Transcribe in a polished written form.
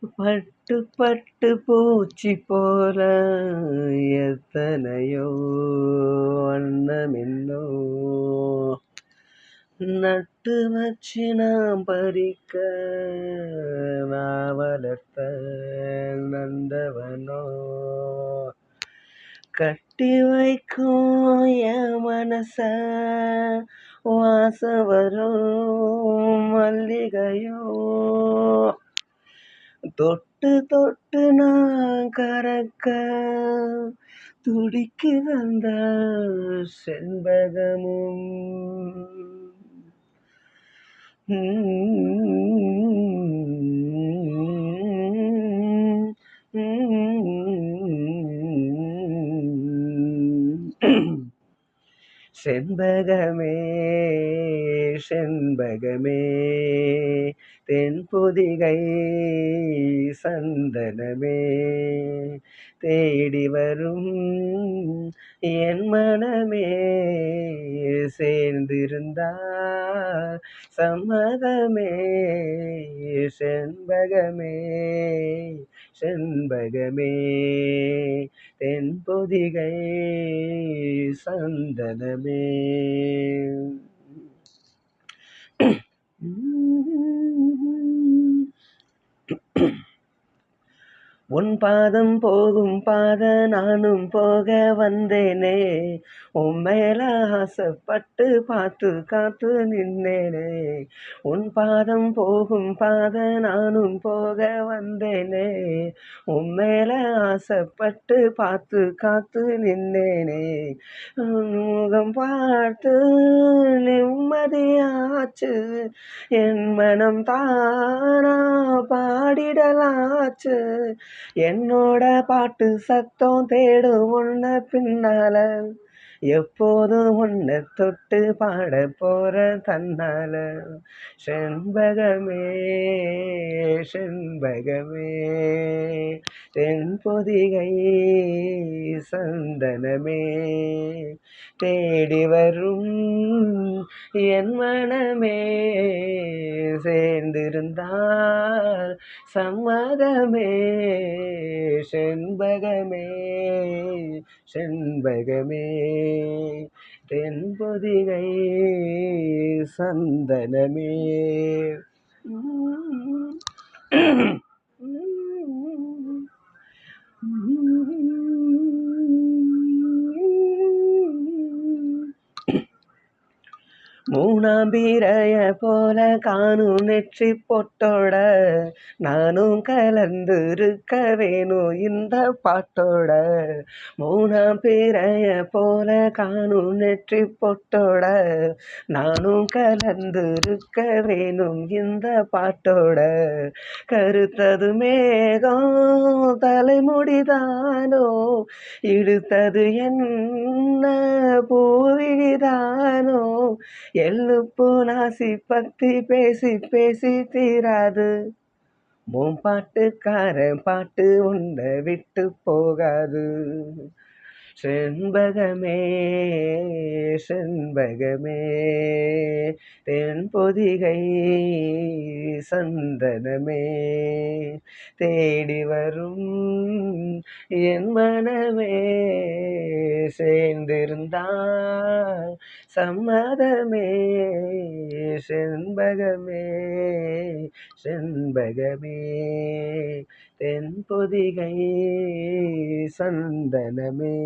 பட்டு பட்டு பூச்சி போல எத்தனையோ வண்ணமென்னோ நட்டு வச்சு நாம் பறிக்க நான் வளர்த்த நந்தவனோ கட்டி வைக்கும் என் மனச வாசம் வரும் மல்லிகையோ தொட்டு தொட்டு நான் கறக்க துடிக்கு வந்த செண்பகமும் செண்பகமே செண்பகமே தென்பொதிகை சந்தனமே தேடி வரும் என் மனமே சேர்ந்திருந்தார் சம்மதமே செண்பகமே செண்பகமே தென்பொதிகை சந்தனமே உன் பாதம் போகும் பாத நானும் போக வந்தேனே உன் மேல ஆசைப்பட்டு பார்த்து காத்து நின்னேனே உன் பாதம் போகும் பாத நானும் போக வந்தேனே உன் மேல ஆசைப்பட்டு பார்த்து காத்து நின்னேனே முகம் பார்த்து நிம்மதியாச்சு என் மனம் தானா பாடிடலாச்சு என்னோட பாட்டு சத்தம் தேடும் உன்ன பின்னால எப்போதும் உன்னை தொட்டு பாட போற தன்னால செண்பகமே செண்பகமே தென்பொதிகை சந்தனமே தேடி வரும் என் மனமே சேர்ந்திருந்தால் சம்மதமே செண்பகமே செண்பகமே தென்பொதிகை சந்தனமே மூணாம் பீரைய போல காணும் நெற்றி பொட்டோட நானும் கலந்துருக்க வேணும் இந்த பாட்டோட மூணாம் பீரைய போல காணும் நெற்றி பொட்டோட நானும் கலந்துருக்க வேணும் இந்த பாட்டோட கருத்தது மேகம் தலைமுடிதானோ இழுத்தது என்ன பூவிழிதானோ எள்ளுப்பூ நாசி பத்தி பேசி பேசி தீராது உன் பாட்டுக்காரன் பாட்டு உன்னை விட்டு போகாது செண்பகமே செண்பகமே தென்பொதிகை சந்தனமே தேடி வரும் என் மனமே சேர்ந்திருந்தால் சம்மதமே செண்பகமே செண்பகமே தென்பொதிகை சந்தனமே